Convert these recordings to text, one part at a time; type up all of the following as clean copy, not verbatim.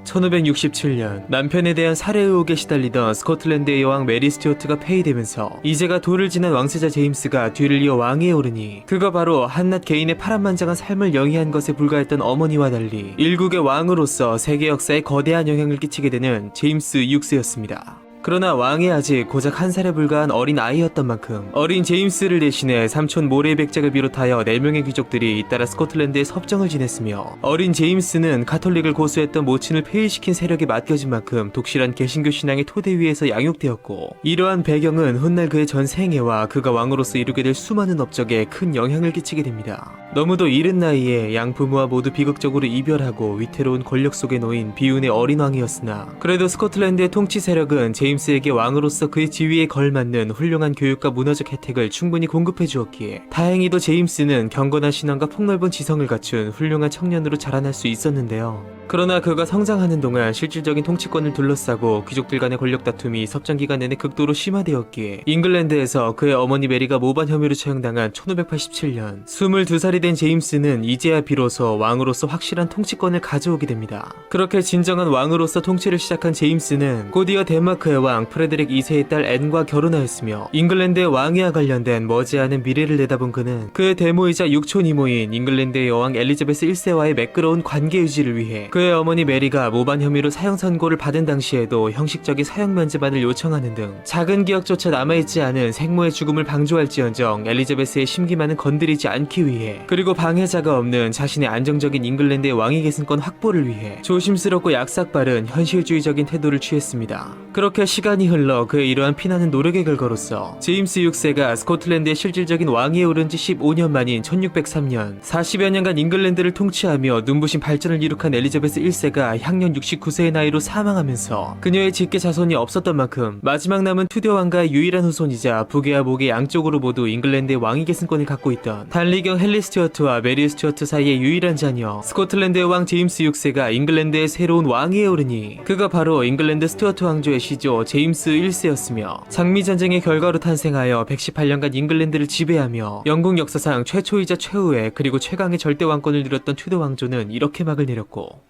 1567년 남편에 대한 살해 의혹에 시달리던 스코틀랜드의 여왕 메리 스튜어트가 폐위되면서 이제가 도를 지난 왕세자 제임스가 뒤를 이어 왕위에 오르니 그가 바로 한낱 개인의 파란만장한 삶을 영위한 것에 불과했던 어머니와 달리 일국의 왕으로서 세계 역사에 거대한 영향을 끼치게 되는 제임스 6세였습니다. 그러나 왕이 아직 고작 1살에 불과한 어린 아이였던 만큼 어린 제임스를 대신해 삼촌 모레이 백작을 비롯하여 4명의 귀족들이 잇따라 스코틀랜드에 섭정을 지냈으며 어린 제임스는 가톨릭을 고수했던 모친을 폐위시킨 세력에 맡겨진 만큼 독실한 개신교 신앙의 토대 위에서 양육되었고 이러한 배경은 훗날 그의 전 생애와 그가 왕으로서 이루게 될 수많은 업적에 큰 영향을 끼치게 됩니다. 너무도 이른 나이에 양 부모와 모두 비극적으로 이별하고 위태로운 권력 속에 놓인 비운의 어린 왕이었으나 그래도 스코틀랜드의 통치 세력은 제임스에게 왕으로서 그의 지위에 걸맞는 훌륭한 교육과 문화적 혜택을 충분히 공급해 주었기에 다행히도 제임스는 경건한 신앙과 폭넓은 지성을 갖춘 훌륭한 청년으로 자라날 수 있었는데요. 그러나 그가 성장하는 동안 실질적인 통치권을 둘러싸고 귀족들 간의 권력 다툼이 섭정기간 내내 극도로 심화되었기에 잉글랜드에서 그의 어머니 메리가 모반 혐의로 처형당한 1587년 22살이 된 제임스는 이제야 비로소 왕으로서 확실한 통치권을 가져오게 됩니다. 그렇게 진정한 왕으로서 통치를 시작한 제임스는 곧이어 덴마크의 왕 프레드릭 2세의 딸 앤과 결혼하였으며 잉글랜드의 왕위와 관련된 머지않은 미래를 내다본 그는 그의 대모이자 육촌 이모인 잉글랜드의 여왕 엘리자베스 1세와의 매끄러운 관계 유지를 위해 그의 어머니 메리가 모반 혐의로 사형 선고를 받은 당시에도 형식적인 사형 면제만을 요청하는 등 작은 기억조차 남아있지 않은 생모의 죽음을 방조할지언정 엘리자베스의 심기만은 건드리지 않기 위해 그리고 방해자가 없는 자신의 안정적인 잉글랜드의 왕위 계승권 확보를 위해 조심스럽고 약삭빠른 현실주의적인 태도를 취했습니다. 그렇게 시간이 흘러 그의 이러한 피나는 노력의 결과로서 제임스 6세가 스코틀랜드의 실질적인 왕위에 오른 지 15년 만인 1603년 40여 년간 잉글랜드를 통치하며 눈부신 발전을 이룩한 엘리자베스 1세가 향년 69세의 나이로 사망하면서 그녀의 직계 자손이 없었던 만큼 마지막 남은 투뎌 왕가의 유일한 후손이자 북외와 목의 양쪽으로 모두 잉글랜드의 왕위 계승권을 갖고 있던 단리경 헨리 스튜어트와 메리 스튜어트 사이의 유일한 자녀 스코틀랜드의 왕 제임스 6세가 잉글랜드의 새로운 왕위에 오르니 그가 바로 잉글랜드 스튜어트 왕조의 시조 제임스 1세였으며 장미전쟁의 결과로 탄생하여 118년간 잉글랜드를 지배하며 영국 역사상 최초이자 최후의 그리고 최강의 절대 왕권을 누렸던 튜더 왕조는 이렇게 막을 내렸고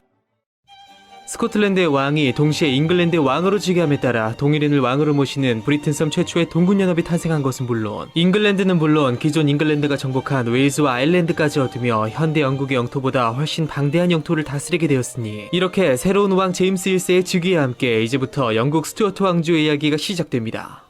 스코틀랜드의 왕이 동시에 잉글랜드의 왕으로 즉위함에 따라 동일인을 왕으로 모시는 브리튼섬 최초의 동군연합이 탄생한 것은 물론 잉글랜드는 물론 기존 잉글랜드가 정복한 웨일즈와 아일랜드까지 얻으며 현대 영국의 영토보다 훨씬 방대한 영토를 다스리게 되었으니 이렇게 새로운 왕 제임스 1세의 즉위와 함께 이제부터 영국 스튜어트 왕조의 이야기가 시작됩니다.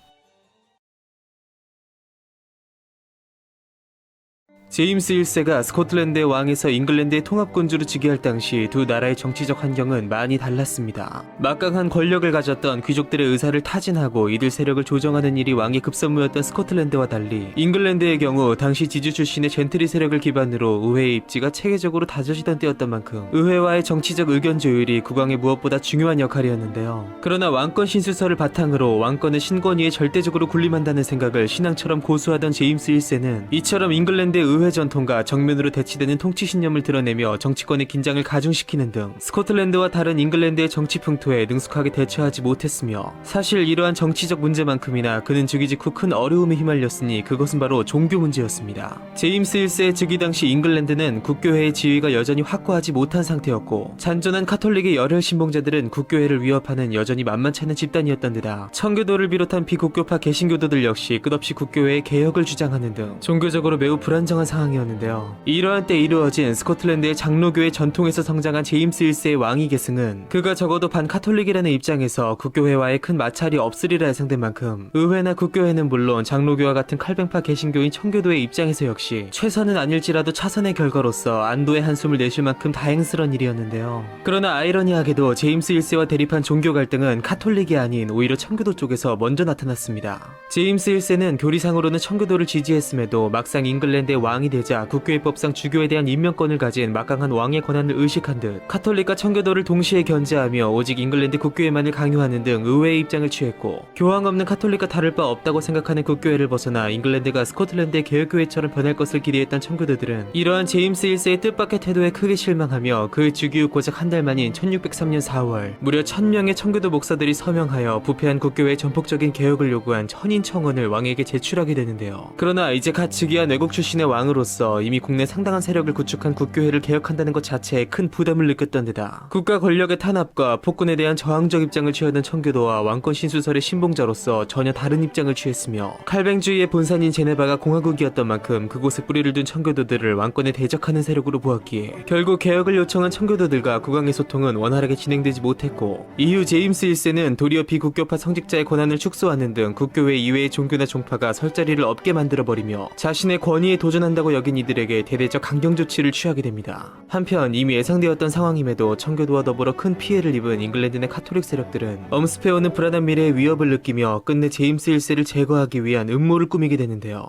제임스 1세가 스코틀랜드의 왕에서 잉글랜드의 통합군주로 즉위할 당시 두 나라의 정치적 환경은 많이 달랐습니다. 막강한 권력을 가졌던 귀족들의 의사를 타진하고 이들 세력을 조정하는 일이 왕의 급선무였던 스코틀랜드와 달리 잉글랜드의 경우 당시 지주 출신의 젠트리 세력을 기반으로 의회의 입지가 체계적으로 다져지던 때였던 만큼 의회와의 정치적 의견 조율이 국왕의 무엇보다 중요한 역할이었는데요. 그러나 왕권 신수설을 바탕으로 왕권은 신권 위에 절대적으로 군림한다는 생각을 신앙처럼 고수하던 제임스 1세는 이처럼 잉글랜드의 의회 전통과 정면으로 대치되는 통치 신념을 드러내며 정치권의 긴장을 가중시키는 등 스코틀랜드와 다른 잉글랜드의 정치 풍토에 능숙하게 대처하지 못했으며 사실 이러한 정치적 문제만큼이나 그는 즉위 직후 큰 어려움에 휘말렸으니 그것은 바로 종교 문제였습니다. 제임스 1세의 즉위 당시 잉글랜드는 국교회의 지위가 여전히 확고하지 못한 상태였고 잔존한 카톨릭의 열혈 신봉자들은 국교회를 위협하는 여전히 만만치 않은 집단이었던 데다 청교도를 비롯한 비국교파 개신교도들 역시 끝없이 국교회의 개혁을 주장하는 등 종교적으로 매우 불안정한 상황이었는데요. 이러한 때 이루어진 스코틀랜드의 장로교의 전통에서 성장한 제임스 1세의 왕위 계승은 그가 적어도 반카톨릭이라는 입장에서 국교회와의 큰 마찰이 없으리라 예상된 만큼 의회나 국교회는 물론 장로교와 같은 칼뱅파 개신교인 청교도의 입장에서 역시 최선은 아닐지라도 차선의 결과로서 안도의 한숨을 내쉴 만큼 다행스러운 일이었는데요. 그러나 아이러니하게도 제임스 1세와 대립한 종교 갈등은 카톨릭이 아닌 오히려 청교도 쪽에서 먼저 나타났습니다. 제임스 1세는 교리상으로는 청교도를 지지했음에도 막상 잉글랜드의 왕이 되자 국교회법상 주교에 대한 임명권을 가진 막강한 왕의 권한을 의식한 듯 카톨릭과 청교도를 동시에 견제하며 오직 잉글랜드 국교회만을 강요하는 등 의외의 입장을 취했고 교황 없는 카톨릭과 다를 바 없다고 생각하는 국교회를 벗어나 잉글랜드가 스코틀랜드의 개혁교회처럼 변할 것을 기대했던 청교도들은 이러한 제임스 1세의 뜻밖의 태도에 크게 실망하며 그의 즉위 후 고작 한 달 만인 1603년 4월 무려 1000명의 청교도 목사들이 서명하여 부패한 국교회의 전폭적인 개혁을 요구한 천인 청원을 왕에게 제출하게 되는데요. 그러나 이제 갓 즉위한 외국 출신의 왕을 왕으로서 이미 국내 상당한 세력을 구축한 국교회를 개혁한다는 것 자체에 큰 부담을 느꼈던 데다 국가 권력의 탄압과 폭군에 대한 저항적 입장을 취하던 청교도와 왕권 신수설의 신봉자로서 전혀 다른 입장을 취했으며 칼뱅주의의 본산인 제네바가 공화국이었던 만큼 그곳에 뿌리를 둔 청교도들을 왕권에 대적하는 세력으로 보았기에 결국 개혁을 요청한 청교도들과 국왕의 소통은 원활하게 진행되지 못했고 이후 제임스 1세는 도리어 비국교파 성직자의 권한을 축소하는 등 국교회 이외의 종교나 종파가 설 자리를 없게 만들어버리며 자신의 권위에 도전한다고 여긴 이들에게 대대적 강경 조치를 취하게 됩니다. 한편 이미 예상되었던 상황임에도 청교도와 더불어 큰 피해를 입은 잉글랜드 내 카톨릭 세력들은 엄습해오는 불안한 미래의 위협을 느끼며 끝내 제임스 1세를 제거하기 위한 음모를 꾸미게 되는데요.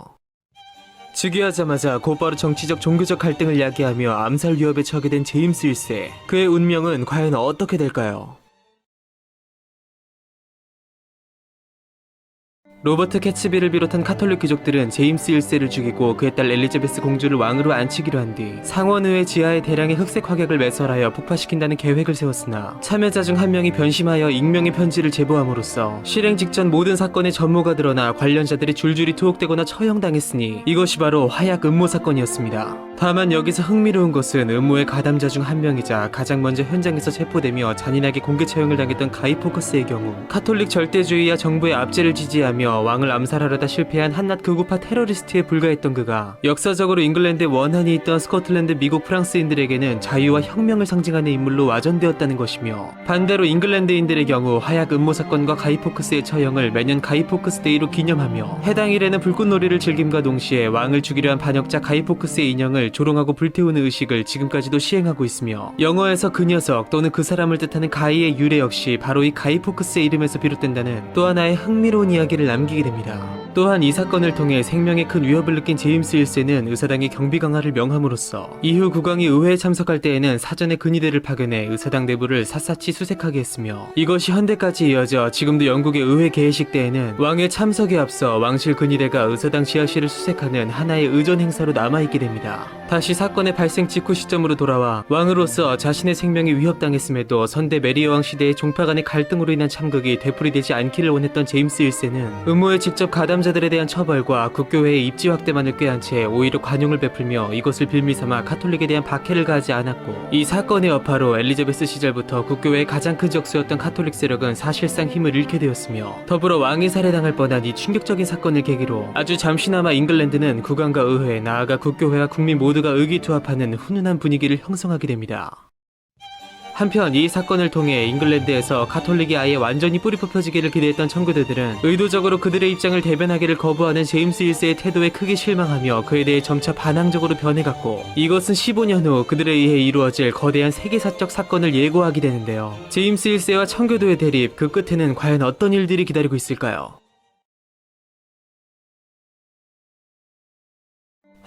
즉위하자마자 곧바로 정치적 종교적 갈등을 야기하며 암살 위협에 처하게 된 제임스 1세. 그의 운명은 과연 어떻게 될까요? 로버트 캐츠비를 비롯한 카톨릭 귀족들은 제임스 1세를 죽이고 그의 딸 엘리자베스 공주를 왕으로 앉히기로 한 뒤 상원의회 지하에 대량의 흑색 화약을 매설하여 폭파시킨다는 계획을 세웠으나 참여자 중 한 명이 변심하여 익명의 편지를 제보함으로써 실행 직전 모든 사건의 전모가 드러나 관련자들이 줄줄이 투옥되거나 처형당했으니 이것이 바로 화약 음모 사건이었습니다. 다만 여기서 흥미로운 것은 음모의 가담자 중 한 명이자 가장 먼저 현장에서 체포되며 잔인하게 공개 처형을 당했던 가이 포커스의 경우 카톨릭 절대주의와 정부의 압제를 지지하며 왕을 암살하려다 실패한 한낱 극우파 테러리스트에 불과했던 그가 역사적으로 잉글랜드에 원한이 있던 스코틀랜드, 미국, 프랑스인들에게는 자유와 혁명을 상징하는 인물로 와전되었다는 것이며 반대로 잉글랜드인들의 경우 화약 음모 사건과 가이 포커스의 처형을 매년 가이 포커스 데이로 기념하며 해당 일에는 불꽃놀이를 즐김과 동시에 왕을 죽이려 한 반역자 가이 포커스의 인형을 조롱하고 불태우는 의식을 지금까지도 시행하고 있으며 영어에서 그 녀석 또는 그 사람을 뜻하는 가이의 유래 역시 바로 이 가이 포커스의 이름에서 비롯된다는 또 하나의 흥미로운 이야기를 남기게 됩니다. 또한 이 사건을 통해 생명에 큰 위협을 느낀 제임스 1세는 의사당의 경비 강화를 명함으로써 이후 국왕이 의회에 참석할 때에는 사전에 근위대를 파견해 의사당 내부를 샅샅이 수색하게 했으며 이것이 현대까지 이어져 지금도 영국의 의회 개회식 때에는 왕의 참석에 앞서 왕실 근위대가 의사당 지하실을 수색하는 하나의 의전 행사로 남아있게 됩니다. 다시 사건의 발생 직후 시점으로 돌아와 왕으로서 자신의 생명이 위협당했음에도 선대 메리 여왕 시대의 종파 간의 갈등으로 인한 참극이 되풀이되지 않기를 원했던 제임스 1세는 음모에 직접 가담자들에 대한 처벌과 국교회의 입지 확대만을 꾀한 채 오히려 관용을 베풀며 이것을 빌미삼아 카톨릭에 대한 박해를 가하지 않았고 이 사건의 여파로 엘리자베스 시절부터 국교회의 가장 큰 적수였던 카톨릭 세력은 사실상 힘을 잃게 되었으며 더불어 왕이 살해당할 뻔한 이 충격적인 사건을 계기로 아주 잠시나마 잉글랜드는 국왕과 의회 나아가 국교회와 국민 모두가 의기투합하는 훈훈한 분위기를 형성하게 됩니다. 한편 이 사건을 통해 잉글랜드에서 카톨릭이 아예 완전히 뿌리 뽑혀지기를 기대했던 청교도들은 의도적으로 그들의 입장을 대변하기를 거부하는 제임스 1세의 태도에 크게 실망하며 그에 대해 점차 반항적으로 변해갔고 이것은 15년 후 그들에 의해 이루어질 거대한 세계사적 사건을 예고하게 되는데요. 제임스 1세와 청교도의 대립, 그 끝에는 과연 어떤 일들이 기다리고 있을까요?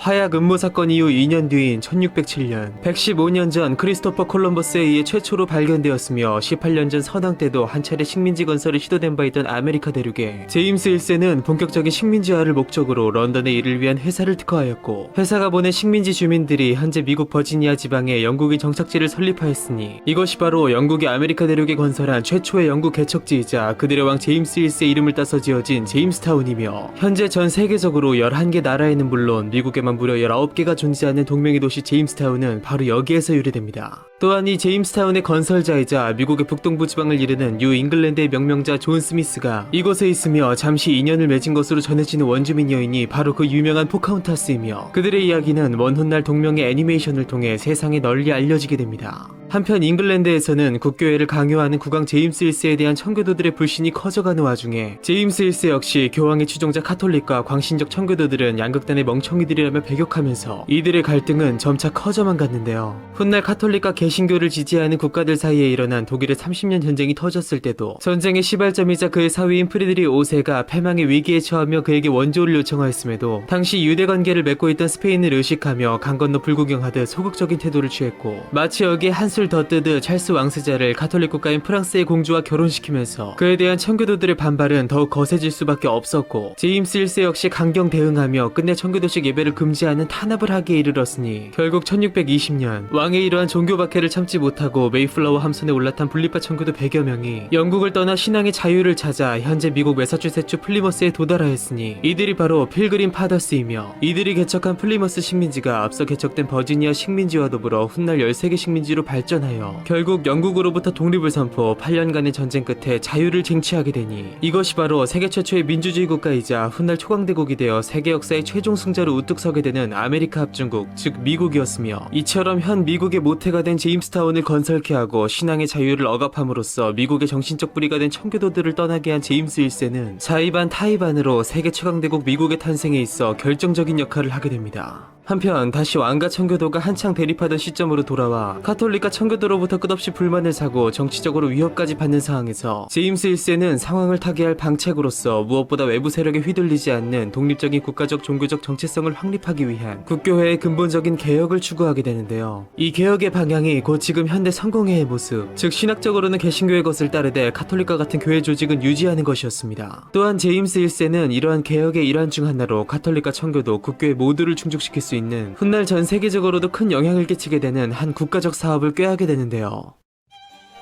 화약 음모 사건 이후 2년 뒤인 1607년 115년 전 크리스토퍼 콜럼버스에 의해 최초로 발견되었으며 18년 전 선왕 때도 한 차례 식민지 건설이 시도된 바 있던 아메리카 대륙에 제임스 1세는 본격적인 식민지화를 목적으로 런던에 이를 위한 회사를 특허하였고 회사가 보낸 식민지 주민들이 현재 미국 버지니아 지방에 영국인 정착지를 설립하였으니 이것이 바로 영국이 아메리카 대륙에 건설한 최초의 영국 개척지이자 그들의 왕 제임스 1세 이름을 따서 지어진 제임스타운이며 현재 전 세계적으로 11개 나라에는 물론 미국에만 무려 19개가 존재하는 동맹의 도시 제임스타운은 바로 여기에서 유래됩니다. 또한 이 제임스타운의 건설자이자 미국의 북동부 지방을 이르는 뉴 잉글랜드의 명명자 존 스미스가 이곳에 있으며 잠시 인연을 맺은 것으로 전해지는 원주민 여인이 바로 그 유명한 포카혼타스이며 그들의 이야기는 먼 훗날 동명의 애니메이션을 통해 세상에 널리 알려지게 됩니다. 한편 잉글랜드에서는 국교회를 강요하는 국왕 제임스 1세에 대한 청교도들의 불신이 커져가는 와중에 제임스 1세 역시 교황의 추종자 카톨릭과 광신적 청교도들은 양극단의 멍청이들이라며 배격하면서 이들의 갈등은 점차 커져만 갔는데요. 훗날 카톨릭과 개신교를 지지하는 국가들 사이에 일어난 독일의 30년 전쟁이 터졌을 때도 전쟁의 시발점이자 그의 사위인 프리드리 5세가 패망의 위기에 처하며 그에게 원조를 요청하였음에도 당시 유대 관계를 맺고 있던 스페인을 의식하며 강 건너 불구경하듯 소극적인 태도를 취했고 마치 여기에 한술 햇볕을 덧뜨듯 찰스 왕세자를 가톨릭 국가인 프랑스의 공주와 결혼시키면서 그에 대한 청교도들의 반발은 더욱 거세질 수밖에 없었고, 제임스 1세 역시 강경 대응하며 끝내 청교도식 예배를 금지하는 탄압을 하기에 이르렀으니 결국 1620년 왕의 이러한 종교 박해를 참지 못하고 메이플라워 함선에 올라탄 분리파 청교도 100여 명이 영국을 떠나 신앙의 자유를 찾아 현재 미국 매사추세츠 플리머스에 도달하였으니 이들이 바로 필그림 파더스이며, 이들이 개척한 플리머스 식민지가 앞서 개척된 버지니아 식민지와 더불어 훗날 13개 식민지로 발전하여 결국 영국으로부터 독립을 선포 8년간의 전쟁 끝에 자유를 쟁취하게 되니, 이것이 바로 세계 최초의 민주주의 국가이자 훗날 초강대국이 되어 세계 역사의 최종 승자로 우뚝 서게 되는 아메리카 합중국, 즉 미국이었으며, 이처럼 현 미국의 모태가 된 제임스타운을 건설케 하고 신앙의 자유를 억압함으로써 미국의 정신적 뿌리가 된 청교도들을 떠나게 한 제임스 1세는 사이반 타이반으로 세계 최강대국 미국의 탄생에 있어 결정적인 역할을 하게 됩니다. 한편 다시 왕과 청교도가 한창 대립하던 시점으로 돌아와 가톨릭과 청교도로부터 끝없이 불만을 사고 정치적으로 위협까지 받는 상황에서 제임스 1세는 상황을 타개할 방책으로서 무엇보다 외부 세력에 휘둘리지 않는 독립적인 국가적 종교적 정체성을 확립하기 위한 국교회의 근본적인 개혁을 추구하게 되는데요. 이 개혁의 방향이 곧 지금 현대 성공회의 모습, 즉 신학적으로는 개신교의 것을 따르되 가톨릭과 같은 교회 조직은 유지하는 것이었습니다. 또한 제임스 1세는 이러한 개혁의 일환 중 하나로 가톨릭과 청교도, 국교회 모두를 충족시킬 수 있는 훗날 전 세계적으로도 큰 영향을 끼치게 되는 한 국가적 사업을 꾀하게 되는데요.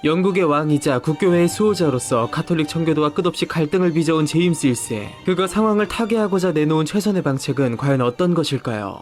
영국의 왕이자 국교회의 수호자로서 가톨릭 청교도와 끝없이 갈등을 빚어온 제임스 1세, 그가 상황을 타개하고자 내놓은 최선의 방책은 과연 어떤 것일까요?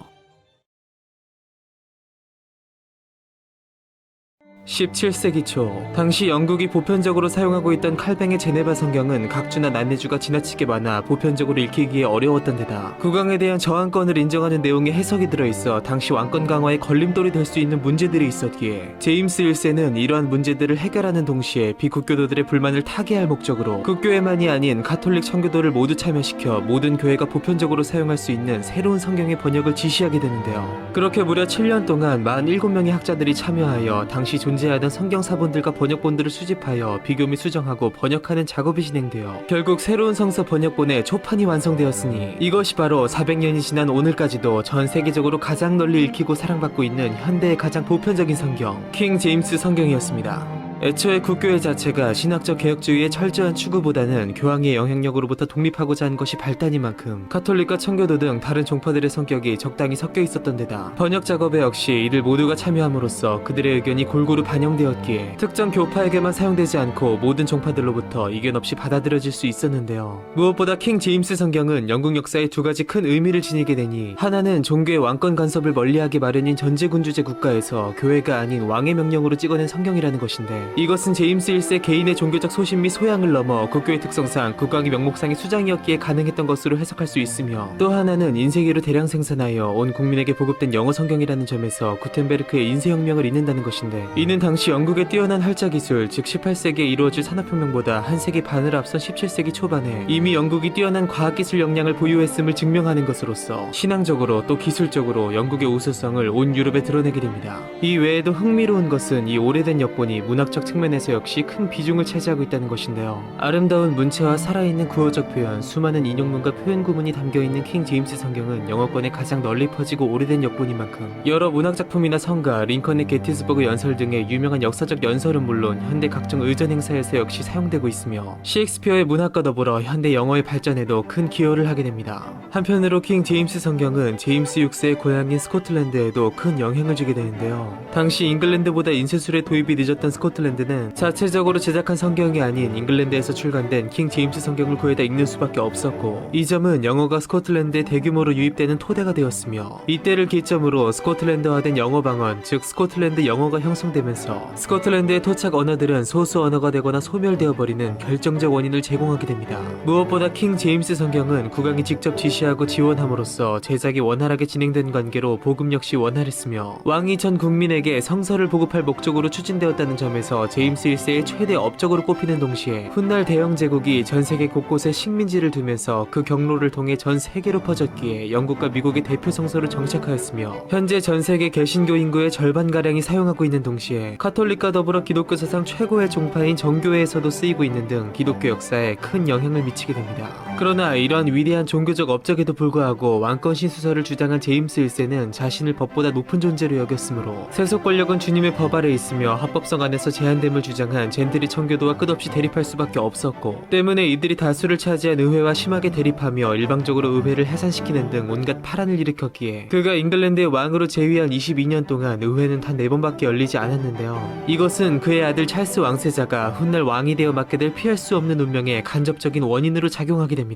17세기 초, 당시 영국이 보편적으로 사용하고 있던 칼뱅의 제네바 성경은 각주나 난내주가 지나치게 많아 보편적으로 읽히기에 어려웠던 데다 국왕에 대한 저항권을 인정하는 내용의 해석이 들어있어 당시 왕권 강화에 걸림돌이 될 수 있는 문제들이 있었기에 제임스 1세는 이러한 문제들을 해결하는 동시에 비국교도들의 불만을 타개할 목적으로 국교회만이 아닌 가톨릭 청교도를 모두 참여시켜 모든 교회가 보편적으로 사용할 수 있는 새로운 성경의 번역을 지시하게 되는데요. 그렇게 무려 7년 동안 47명의 학자들이 참여하여 당시 존재하던 성경 사본들과 번역본들을 수집하여 비교 및 수정하고 번역하는 작업이 진행되어 결국 새로운 성서 번역본의 초판이 완성되었으니, 이것이 바로 400년이 지난 오늘까지도 전 세계적으로 가장 널리 읽히고 사랑받고 있는 현대의 가장 보편적인 성경, 킹 제임스 성경이었습니다. 애초에 국교회 자체가 신학적 개혁주의의 철저한 추구보다는 교황의 영향력으로부터 독립하고자 한 것이 발단이만큼 가톨릭과 청교도 등 다른 종파들의 성격이 적당히 섞여 있었던 데다 번역 작업에 역시 이들 모두가 참여함으로써 그들의 의견이 골고루 반영되었기에 특정 교파에게만 사용되지 않고 모든 종파들로부터 이견 없이 받아들여질 수 있었는데요. 무엇보다 킹 제임스 성경은 영국 역사에 두 가지 큰 의미를 지니게 되니, 하나는 종교의 왕권 간섭을 멀리하기 마련인 전제군주제 국가에서 교회가 아닌 왕의 명령으로 찍어낸 성경이라는 것인데, 이것은 제임스 1세 개인의 종교적 소신 및 소양을 넘어 국교의 특성상 국왕의 명목상의 수장이었기에 가능했던 것으로 해석할 수 있으며, 또 하나는 인쇄기로 대량 생산하여 온 국민에게 보급된 영어 성경이라는 점에서 구텐베르크의 인쇄혁명을 잇는다는 것인데, 이는 당시 영국의 뛰어난 활자기술, 즉 18세기에 이루어질 산업혁명보다 한 세기 반을 앞선 17세기 초반에 이미 영국이 뛰어난 과학기술 역량을 보유했음을 증명하는 것으로서 신앙적으로 또 기술적으로 영국의 우수성을 온 유럽에 드러내게 됩니다. 이 외에도 흥미로운 것은 이 오래된 역본이 문학적 측면에서 역시 큰 비중을 차지하고 있다는 것인데요. 아름다운 문체와 살아있는 구어적 표현, 수많은 인용문과 표현 구문이 담겨있는 킹 제임스 성경은 영어권에 가장 널리 퍼지고 오래된 역본인 만큼 여러 문학작품이나 성가, 링컨의 게티스버그 연설 등의 유명한 역사적 연설은 물론 현대 각종 의전 행사에서 역시 사용되고 있으며, 셰익스피어의 문학과 더불어 현대 영어의 발전에도 큰 기여를 하게 됩니다. 한편으로 킹 제임스 성경은 제임스 6세의 고향인 스코틀랜드에도 큰 영향을 주게 되는데요. 당시 잉글랜드보다 인쇄술의 도입이 늦었던 스코틀랜드는 자체적으로 제작한 성경이 아닌 잉글랜드에서 출간된 킹 제임스 성경을 구해다 읽는 수밖에 없었고, 이 점은 영어가 스코틀랜드에 대규모로 유입되는 토대가 되었으며, 이때를 기점으로 스코틀랜드화된 영어 방언, 즉 스코틀랜드 영어가 형성되면서 스코틀랜드의 토착 언어들은 소수 언어가 되거나 소멸되어 버리는 결정적 원인을 제공하게 됩니다. 무엇보다 킹 제임스 성경은 국왕이 직접 지시하고 지원함으로써 제작이 원활하게 진행된 관계로 복음 역시 원활했으며, 왕이 전 국민에게 성서를 보급할 목적으로 추진되었다는 점에서 제임스 1세의 최대 업적으로 꼽히는 동시에 훗날 대영 제국이 전 세계 곳곳에 식민지를 두면서 그 경로를 통해 전 세계로 퍼졌기에 영국과 미국의 대표 성서를 정착하였으며, 현재 전 세계 개신교 인구의 절반가량이 사용하고 있는 동시에 가톨릭과 더불어 기독교 사상 최고의 종파인 정교회에서도 쓰이고 있는 등 기독교 역사에 큰 영향을 미치게 됩니다. 그러나 이러한 위대한 종교적 업적에도 불구하고 왕권 신수설을 주장한 제임스 1세는 자신을 법보다 높은 존재로 여겼으므로 세속 권력은 주님의 법 아래 있으며 합법성 안에서 제한됨을 주장한 젠트리 청교도와 끝없이 대립할 수밖에 없었고, 때문에 이들이 다수를 차지한 의회와 심하게 대립하며 일방적으로 의회를 해산시키는 등 온갖 파란을 일으켰기에 그가 잉글랜드의 왕으로 재위한 22년 동안 의회는 단 4번밖에 열리지 않았는데요. 이것은 그의 아들 찰스 왕세자가 훗날 왕이 되어 맡게 될 피할 수 없는 운명의 간접적인 원인으로 작용하게 됩니다.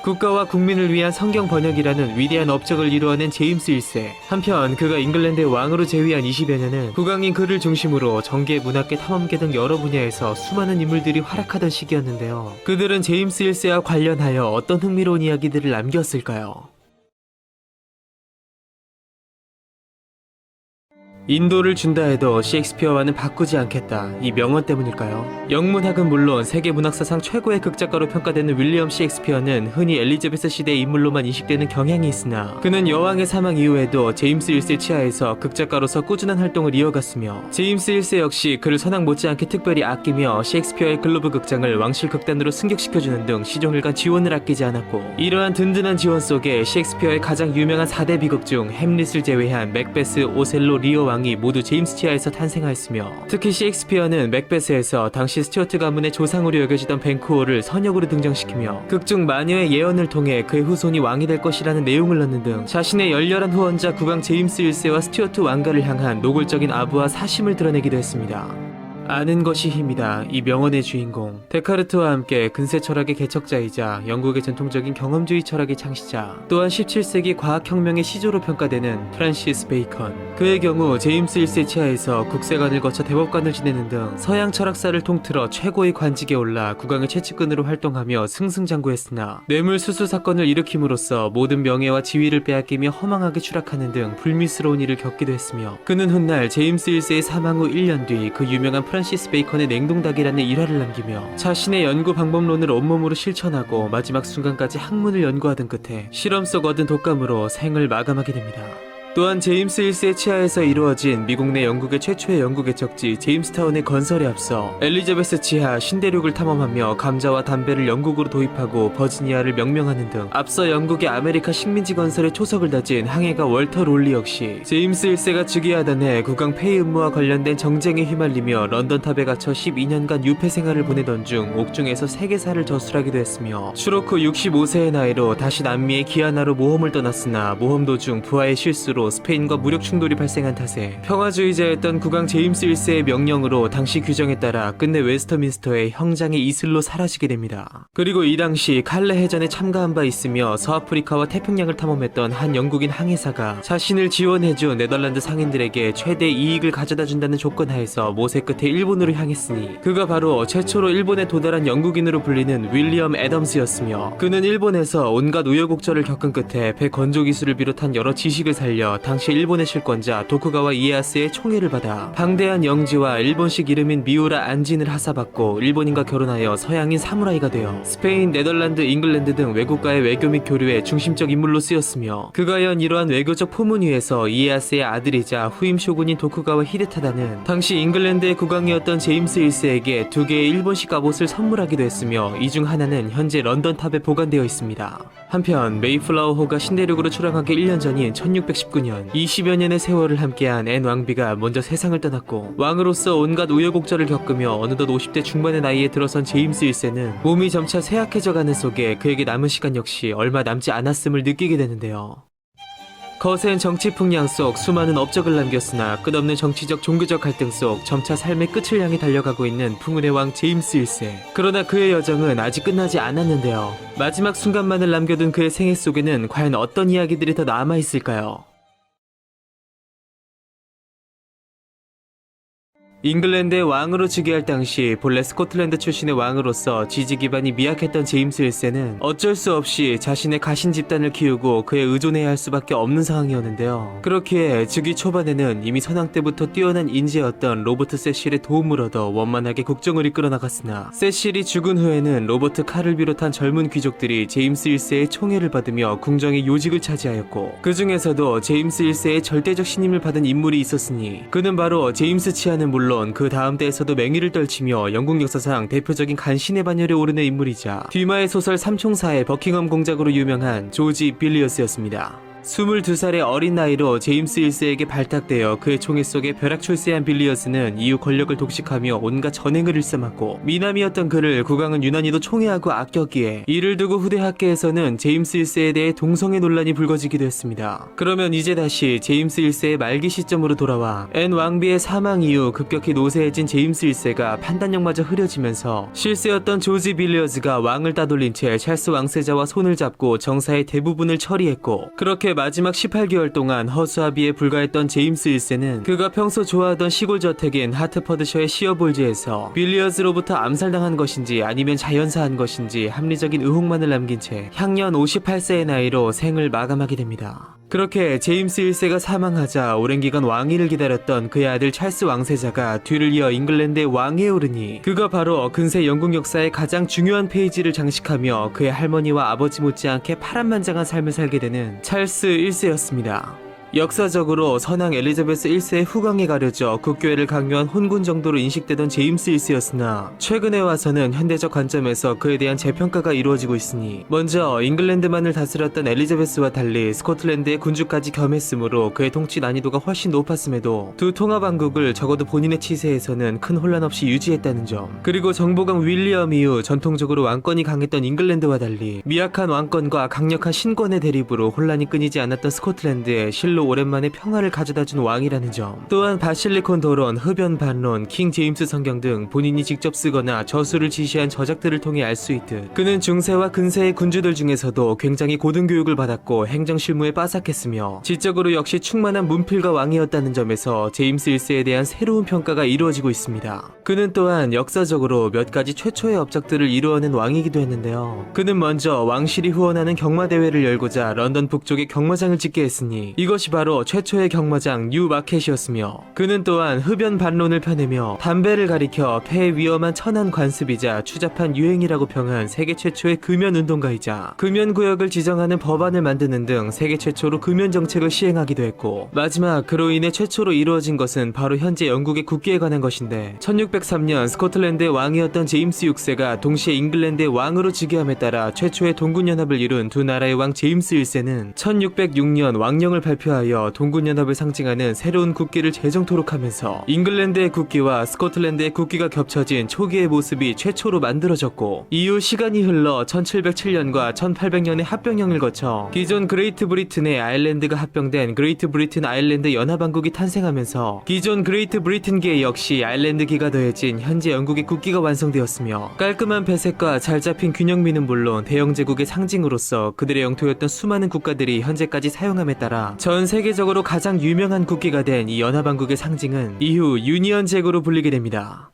국가와 국민을 위한 성경 번역이라는 위대한 업적을 이루어낸 제임스 1세. 한편 그가 잉글랜드의 왕으로 재위한 20여 년은 국왕인 그를 중심으로 정계, 문학계, 탐험계 등 여러 분야에서 수많은 인물들이 활약하던 시기였는데요. 그들은 제임스 1세와 관련하여 어떤 흥미로운 이야기들을 남겼을까요? 인도를 준다 해도 셰익스피어와는 바꾸지 않겠다, 이 명언 때문일까요? 영문학은 물론 세계 문학사상 최고의 극작가로 평가되는 윌리엄 셰익스피어는 흔히 엘리자베스 시대의 인물로만 인식되는 경향이 있으나 그는 여왕의 사망 이후에도 제임스 1세 치하에서 극작가로서 꾸준한 활동을 이어갔으며, 제임스 1세 역시 그를 선왕 못지않게 특별히 아끼며 셰익스피어의 글로브 극장을 왕실 극단으로 승격시켜주는 등 시종일관 지원을 아끼지 않았고, 이러한 든든한 지원 속에 셰익스피어의 가장 유명한 4대 비극 중 햄릿을 제외한 맥베스, 오셀로, 리어 왕이 모두 제임스 치하에서 탄생하였으며, 특히 셰익스피어는 맥베스에서 당시 스튜어트 가문의 조상으로 여겨지던 벤쿠어를 선역으로 등장시키며 극중 마녀의 예언을 통해 그의 후손이 왕이 될 것이라는 내용을 넣는 등 자신의 열렬한 후원자 국왕 제임스 1세와 스튜어트 왕가를 향한 노골적인 아부와 사심을 드러내기도 했습니다. 아는 것이 힘이다, 이 명언의 주인공, 데카르트와 함께 근세 철학의 개척자이자 영국의 전통적인 경험주의 철학의 창시자, 또한 17세기 과학혁명의 시조로 평가되는 프란시스 베이컨. 그의 경우 제임스 1세 치하에서 국세관을 거쳐 대법관을 지내는 등 서양 철학사를 통틀어 최고의 관직에 올라 국왕의 최측근으로 활동하며 승승장구했으나 뇌물수수 사건을 일으킴으로써 모든 명예와 지위를 빼앗기며 허망하게 추락하는 등 불미스러운 일을 겪기도 했으며, 그는 훗날 제임스 1세의 사망 후 1년 뒤 그 유명한 프란시스 베이컨의 냉동닭이라는 일화를 남기며 자신의 연구 방법론을 온몸으로 실천하고 마지막 순간까지 학문을 연구하던 끝에 실험 속 얻은 독감으로 생을 마감하게 됩니다. 또한 제임스 1세 치하에서 이루어진 미국 내 영국의 최초의 영국 개척지 제임스타운의 건설에 앞서 엘리자베스 치하 신대륙을 탐험하며 감자와 담배를 영국으로 도입하고 버지니아를 명명하는 등 앞서 영국의 아메리카 식민지 건설에 초석을 다진 항해가 월터 롤리 역시 제임스 1세가 즉위하던 해 국왕 폐위 음모와 관련된 정쟁에 휘말리며 런던 탑에 갇혀 12년간 유폐 생활을 보내던 중 옥중에서 세계사를 저술하기도 했으며, 추록 후 65세의 나이로 다시 남미의 기아나로 모험을 떠났으나 모험 도중 부하의 실수로 스페인과 무력 충돌이 발생한 탓에 평화주의자였던 국왕 제임스 1세의 명령으로 당시 규정에 따라 끝내 웨스터민스터의 형장의 이슬로 사라지게 됩니다. 그리고 이 당시 칼레 해전에 참가한 바 있으며 서아프리카와 태평양을 탐험했던 한 영국인 항해사가 자신을 지원해준 네덜란드 상인들에게 최대 이익을 가져다 준다는 조건 하에서 모세 끝에 일본으로 향했으니 그가 바로 최초로 일본에 도달한 영국인으로 불리는 윌리엄 애덤스였으며, 그는 일본에서 온갖 우여곡절을 겪은 끝에 배 건조 기술을 비롯한 여러 지식을 살려 당시 일본의 실권자 도쿠가와 이에야스의 총애를 받아 방대한 영지와 일본식 이름인 미우라 안진을 하사받고 일본인과 결혼하여 서양인 사무라이가 되어 스페인, 네덜란드, 잉글랜드 등 외국과의 외교 및 교류의 중심적 인물로 쓰였으며, 그가 연 이러한 외교적 포문 위에서 이에야스의 아들이자 후임 쇼군인 도쿠가와 히데타다는 당시 잉글랜드의 국왕이었던 제임스 1세에게 2개의 일본식 갑옷을 선물하기도 했으며, 이 중 하나는 현재 런던 탑에 보관되어 있습니다. 한편 메이플라워호가 신대륙으로 출항하기 1년 전인 1619년 20여 년의 세월을 함께한 앤 왕비가 먼저 세상을 떠났고, 왕으로서 온갖 우여곡절을 겪으며 어느덧 50대 중반의 나이에 들어선 제임스 1세는 몸이 점차 쇠약해져가는 속에 그에게 남은 시간 역시 얼마 남지 않았음을 느끼게 되는데요. 거센 정치 풍랑 속 수많은 업적을 남겼으나 끝없는 정치적 종교적 갈등 속 점차 삶의 끝을 향해 달려가고 있는 풍운의 왕 제임스 1세. 그러나 그의 여정은 아직 끝나지 않았는데요. 마지막 순간만을 남겨둔 그의 생애 속에는 과연 어떤 이야기들이 더 남아있을까요? 잉글랜드의 왕으로 즉위할 당시 본래 스코틀랜드 출신의 왕으로서 지지 기반이 미약했던 제임스 1세는 어쩔 수 없이 자신의 가신 집단을 키우고 그에 의존해야 할 수밖에 없는 상황이었는데요. 그렇기에 즉위 초반에는 이미 선왕 때부터 뛰어난 인재였던 로버트 세실의 도움을 얻어 원만하게 국정을 이끌어 나갔으나, 세실이 죽은 후에는 로버트 칼을 비롯한 젊은 귀족들이 제임스 1세의 총애를 받으며 궁정의 요직을 차지하였고, 그 중에서도 제임스 1세의 절대적 신임을 받은 인물이 있었으니 그는 바로 제임스 치하는 물론 물론 그 다음 때에서도 맹위를 떨치며 영국 역사상 대표적인 간신의 반열에 오르는 인물이자 뒤마의 소설 삼총사의 버킹엄 공작으로 유명한 조지 빌리어스였습니다. 22살의 어린 나이로 제임스 1세에게 발탁되어 그의 총애 속에 벼락 출세한 빌리어스는 이후 권력을 독식하며 온갖 전횡을 일삼았고, 미남이었던 그를 국왕은 유난히도 총애하고 아꼈기에 이를 두고 후대 학계에서는 제임스 1세에 대해 동성애 논란이 불거지기도 했습니다. 그러면 이제 다시 제임스 1세의 말기 시점으로 돌아와 앤 왕비의 사망 이후 급격히 노쇠해진 제임스 1세가 판단력마저 흐려지면서 실세였던 조지 빌리어스가 왕을 따돌린 채 찰스 왕세자와 손을 잡고 정사의 대부분을 처리했고, 그렇게 마지막 18개월 동안 허수아비에 불과했던 제임스 1세는 그가 평소 좋아하던 시골 저택인 하트퍼드셔의 시어볼즈에서 빌리어스로부터 암살당한 것인지 아니면 자연사한 것인지 합리적인 의혹만을 남긴 채 향년 58세의 나이로 생을 마감하게 됩니다. 그렇게 제임스 1세가 사망하자 오랜 기간 왕위를 기다렸던 그의 아들 찰스 왕세자가 뒤를 이어 잉글랜드의 왕위에 오르니, 그가 바로 근세 영국 역사의 가장 중요한 페이지를 장식하며 그의 할머니와 아버지 못지않게 파란만장한 삶을 살게 되는 찰스 1세였습니다. 역사적으로 선왕 엘리자베스 1세의 후광에 가려져 국교회를 강요한 혼군 정도로 인식되던 제임스 1세였으나 최근에 와서는 현대적 관점에서 그에 대한 재평가가 이루어지고 있으니, 먼저 잉글랜드만을 다스렸던 엘리자베스와 달리 스코틀랜드의 군주까지 겸했으므로 그의 통치 난이도가 훨씬 높았음에도 두 통합왕국을 적어도 본인의 치세에서는 큰 혼란 없이 유지했다는 점, 그리고 정보강 윌리엄 이후 전통적으로 왕권이 강했던 잉글랜드와 달리 미약한 왕권과 강력한 신권의 대립으로 혼란이 끊이지 않았던 스코틀랜드에 실로 오랜만에 평화를 가져다준 왕이라는 점, 또한 바실리콘 도론, 흡연 반론, 킹 제임스 성경 등 본인이 직접 쓰거나 저술을 지시한 저작들을 통해 알 수 있듯 그는 중세와 근세의 군주들 중에서도 굉장히 고등 교육을 받았고 행정 실무에 빠삭했으며 지적으로 역시 충만한 문필가 왕이었다는 점에서 제임스 1세에 대한 새로운 평가가 이루어지고 있습니다. 그는 또한 역사적으로 몇 가지 최초의 업적들을 이루어낸 왕이기도 했는데요. 그는 먼저 왕실이 후원하는 경마대회를 열고자 런던 북쪽에 경마장을 짓게 했으니 이것이 바로 최초의 경마장 뉴마켓이었으며, 그는 또한 흡연 반론을 펴내며 담배를 가리켜 폐에 위험한 천한 관습이자 추잡한 유행이라고 평한 세계 최초의 금연 운동가이자 금연 구역을 지정하는 법안을 만드는 등 세계 최초로 금연 정책을 시행하기도 했고, 마지막 그로 인해 최초로 이루어진 것은 바로 현재 영국의 국기에 관한 것인데, 1603년 스코틀랜드의 왕이었던 제임스 6세가 동시에 잉글랜드의 왕으로 즉위함에 따라 최초의 동군연합을 이룬 두 나라의 왕 제임스 1세는 1606년 왕령을 발표하여 동군연합을 상징하는 새로운 국기를 재정토록 하면서 잉글랜드의 국기와 스코틀랜드의 국기가 겹쳐진 초기의 모습이 최초로 만들어졌고, 이후 시간이 흘러 1707년과 1800년의 합병령을 거쳐 기존 그레이트 브리튼의 아일랜드가 합병된 그레이트 브리튼 아일랜드 연합왕국이 탄생하면서 기존 그레이트 브리튼계 역시 아일랜드기가 더해진 현재 영국의 국기가 완성되었으며, 깔끔한 배색과 잘 잡힌 균형미는 물론 대영제국의 상징으로서 그들의 영토였던 수많은 국가들이 현재까지 사용함에 따라 전 세계적으로 가장 유명한 국기가 된 이 연합왕국의 상징은 이후 유니언 잭으로 불리게 됩니다.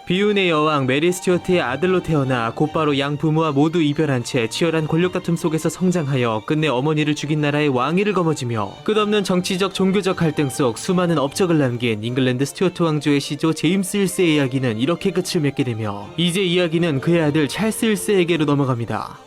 비운의 여왕 메리 스튜어트의 아들로 태어나 곧바로 양 부모와 모두 이별한 채 치열한 권력 다툼 속에서 성장하여 끝내 어머니를 죽인 나라의 왕위를 거머쥐며 끝없는 정치적 종교적 갈등 속 수많은 업적을 남긴 잉글랜드 스튜어트 왕조의 시조 제임스 1세의 이야기는 이렇게 끝을 맺게 되며, 이제 이야기는 그의 아들 찰스 1세에게로 넘어갑니다.